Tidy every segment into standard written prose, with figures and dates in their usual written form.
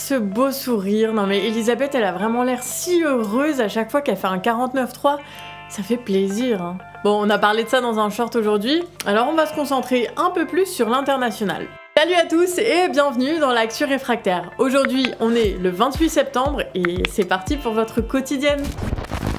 ce beau sourire. Non mais Elisabeth, elle a vraiment l'air si heureuse à chaque fois qu'elle fait un 49.3. Ça fait plaisir, hein. Bon, on a parlé de ça dans un short aujourd'hui, alors on va se concentrer un peu plus sur l'international. Salut à tous et bienvenue dans l'Actu Réfractaire. Aujourd'hui, on est le 28 septembre et c'est parti pour votre quotidienne.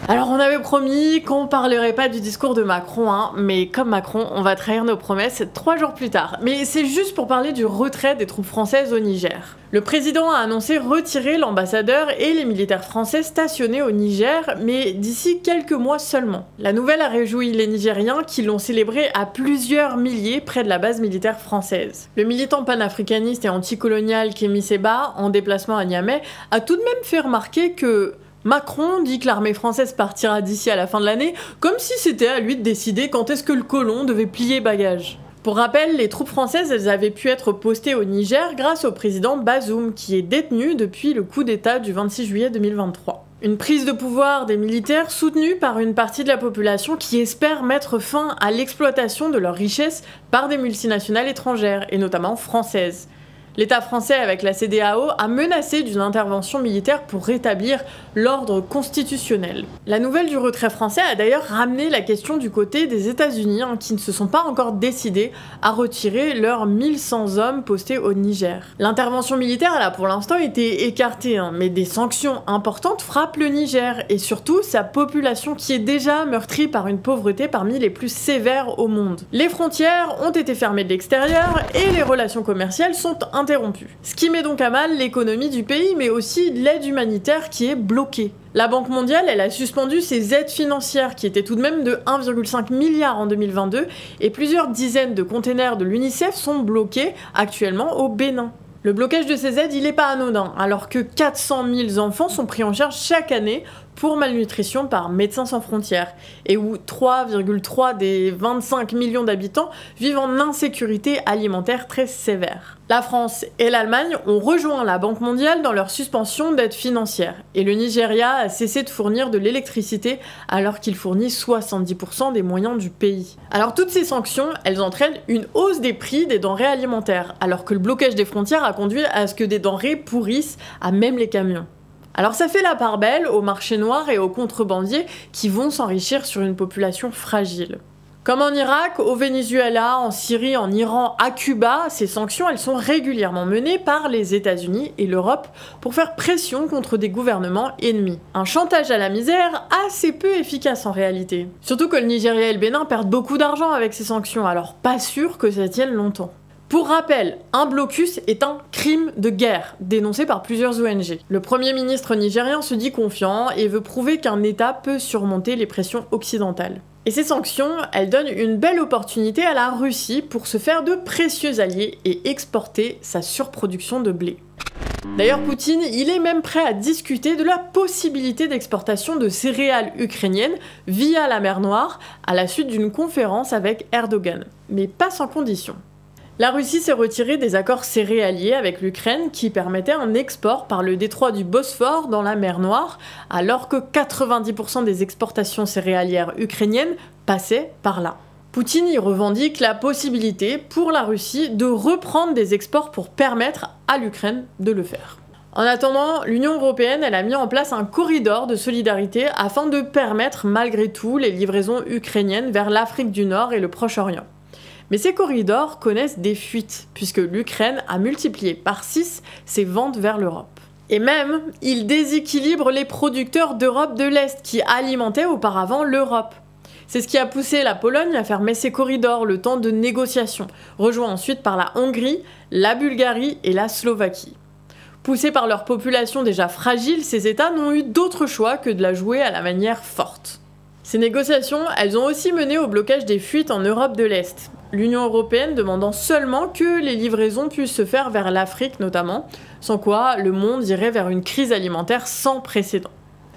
Alors on avait promis qu'on parlerait pas du discours de Macron, hein, mais comme Macron, on va trahir nos promesses 3 jours plus tard. Mais c'est juste pour parler du retrait des troupes françaises au Niger. Le président a annoncé retirer l'ambassadeur et les militaires français stationnés au Niger, mais d'ici quelques mois seulement. La nouvelle a réjoui les Nigériens qui l'ont célébré à plusieurs milliers près de la base militaire française. Le militant panafricaniste et anticolonial Kémy Séba, en déplacement à Niamey, a tout de même fait remarquer que Macron dit que l'armée française partira d'ici à la fin de l'année, comme si c'était à lui de décider quand est-ce que le colon devait plier bagage. Pour rappel, les troupes françaises, elles avaient pu être postées au Niger grâce au président Bazoum, qui est détenu depuis le coup d'État du 26 juillet 2023. Une prise de pouvoir des militaires soutenue par une partie de la population qui espère mettre fin à l'exploitation de leurs richesses par des multinationales étrangères, et notamment françaises. L'État français, avec la CEDEAO, a menacé d'une intervention militaire pour rétablir l'ordre constitutionnel. La nouvelle du retrait français a d'ailleurs ramené la question du côté des États-Unis, qui ne se sont pas encore décidés à retirer leurs 1100 hommes postés au Niger. L'intervention militaire, elle a pour l'instant été écartée, mais des sanctions importantes frappent le Niger, et surtout sa population qui est déjà meurtrie par une pauvreté parmi les plus sévères au monde. Les frontières ont été fermées de l'extérieur et les relations commerciales sont interrompu. Ce qui met donc à mal l'économie du pays, mais aussi l'aide humanitaire qui est bloquée. La Banque mondiale, elle a suspendu ses aides financières qui étaient tout de même de 1,5 milliard en 2022 et plusieurs dizaines de containers de l'UNICEF sont bloqués actuellement au Bénin. Le blocage de ces aides, il n'est pas anodin, alors que 400 000 enfants sont pris en charge chaque année pour malnutrition par Médecins sans frontières, et où 3,3 des 25 millions d'habitants vivent en insécurité alimentaire très sévère. La France et l'Allemagne ont rejoint la Banque mondiale dans leur suspension d'aide financière, et le Nigeria a cessé de fournir de l'électricité alors qu'il fournit 70% des moyens du pays. Alors toutes ces sanctions, elles entraînent une hausse des prix des denrées alimentaires, alors que le blocage des frontières a conduit à ce que des denrées pourrissent à même les camions. Alors ça fait la part belle au marché noir et aux contrebandiers qui vont s'enrichir sur une population fragile. Comme en Irak, au Venezuela, en Syrie, en Iran, à Cuba, ces sanctions elles sont régulièrement menées par les États-Unis et l'Europe pour faire pression contre des gouvernements ennemis. Un chantage à la misère assez peu efficace en réalité. Surtout que le Nigeria et le Bénin perdent beaucoup d'argent avec ces sanctions, alors pas sûr que ça tienne longtemps. Pour rappel, un blocus est un crime de guerre, dénoncé par plusieurs ONG. Le Premier ministre nigérien se dit confiant et veut prouver qu'un État peut surmonter les pressions occidentales. Et ces sanctions, elles donnent une belle opportunité à la Russie pour se faire de précieux alliés et exporter sa surproduction de blé. D'ailleurs, Poutine, il est même prêt à discuter de la possibilité d'exportation de céréales ukrainiennes via la mer Noire à la suite d'une conférence avec Erdogan, mais pas sans condition. La Russie s'est retirée des accords céréaliers avec l'Ukraine qui permettaient un export par le détroit du Bosphore dans la mer Noire, alors que 90% des exportations céréalières ukrainiennes passaient par là. Poutine y revendique la possibilité pour la Russie de reprendre des exports pour permettre à l'Ukraine de le faire. En attendant, l'Union européenne elle a mis en place un corridor de solidarité afin de permettre malgré tout les livraisons ukrainiennes vers l'Afrique du Nord et le Proche-Orient. Mais ces corridors connaissent des fuites, puisque l'Ukraine a multiplié par 6 ses ventes vers l'Europe. Et même, ils déséquilibrent les producteurs d'Europe de l'Est qui alimentaient auparavant l'Europe. C'est ce qui a poussé la Pologne à fermer ses corridors le temps de négociations, rejoints ensuite par la Hongrie, la Bulgarie et la Slovaquie. Poussés par leur population déjà fragile, ces États n'ont eu d'autre choix que de la jouer à la manière forte. Ces négociations, elles ont aussi mené au blocage des fuites en Europe de l'Est. L'Union européenne demandant seulement que les livraisons puissent se faire vers l'Afrique notamment, sans quoi le monde irait vers une crise alimentaire sans précédent.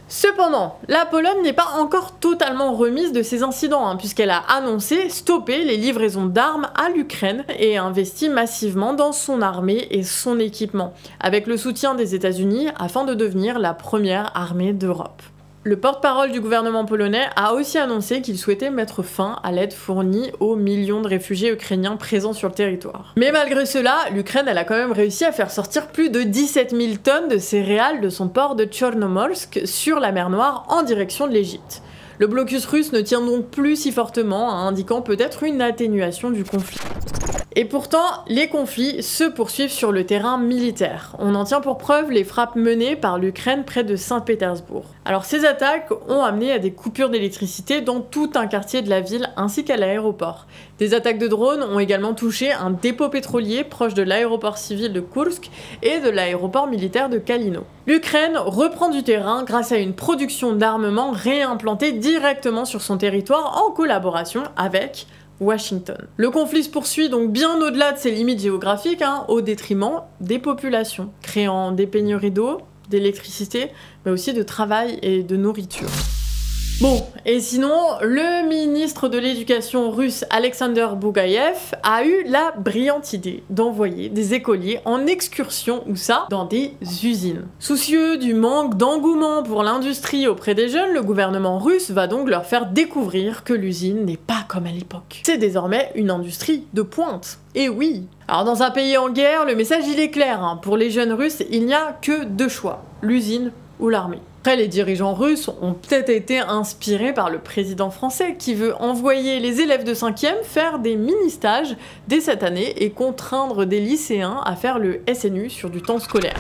Cependant, la Pologne n'est pas encore totalement remise de ces incidents, puisqu'elle a annoncé stopper les livraisons d'armes à l'Ukraine et investi massivement dans son armée et son équipement, avec le soutien des États-Unis afin de devenir la première armée d'Europe. Le porte-parole du gouvernement polonais a aussi annoncé qu'il souhaitait mettre fin à l'aide fournie aux millions de réfugiés ukrainiens présents sur le territoire. Mais malgré cela, l'Ukraine elle a quand même réussi à faire sortir plus de 17 000 tonnes de céréales de son port de Tchornomorsk sur la mer Noire en direction de l'Égypte. Le blocus russe ne tient donc plus si fortement, indiquant peut-être une atténuation du conflit. Et pourtant, les conflits se poursuivent sur le terrain militaire. On en tient pour preuve les frappes menées par l'Ukraine près de Saint-Pétersbourg. Alors ces attaques ont amené à des coupures d'électricité dans tout un quartier de la ville ainsi qu'à l'aéroport. Des attaques de drones ont également touché un dépôt pétrolier proche de l'aéroport civil de Kursk et de l'aéroport militaire de Kalino. L'Ukraine reprend du terrain grâce à une production d'armement réimplantée directement sur son territoire en collaboration avec Washington. Le conflit se poursuit donc bien au-delà de ses limites géographiques, au détriment des populations, créant des pénuries d'eau, d'électricité, mais aussi de travail et de nourriture. Bon, et sinon, le ministre de l'Éducation russe Alexander Bougaïev a eu la brillante idée d'envoyer des écoliers en excursion, ou ça, dans des usines. Soucieux du manque d'engouement pour l'industrie auprès des jeunes, le gouvernement russe va donc leur faire découvrir que l'usine n'est pas comme à l'époque. C'est désormais une industrie de pointe. Et oui. Alors dans un pays en guerre, le message il est clair, pour les jeunes russes, il n'y a que deux choix, l'usine ou l'armée. Après, les dirigeants russes ont peut-être été inspirés par le président français qui veut envoyer les élèves de 5e faire des mini-stages dès cette année et contraindre des lycéens à faire le SNU sur du temps scolaire.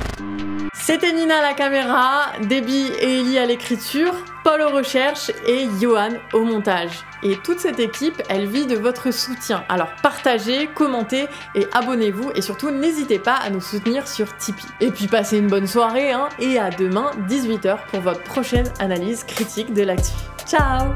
C'était Nina à la caméra, Déby et Ellie à l'écriture, Paul aux recherches et Johan au montage. Et toute cette équipe, elle vit de votre soutien. Alors partagez, commentez et abonnez-vous et surtout n'hésitez pas à nous soutenir sur Tipeee. Et puis passez une bonne soirée et à demain 18 h pour votre prochaine analyse critique de l'actu. Ciao!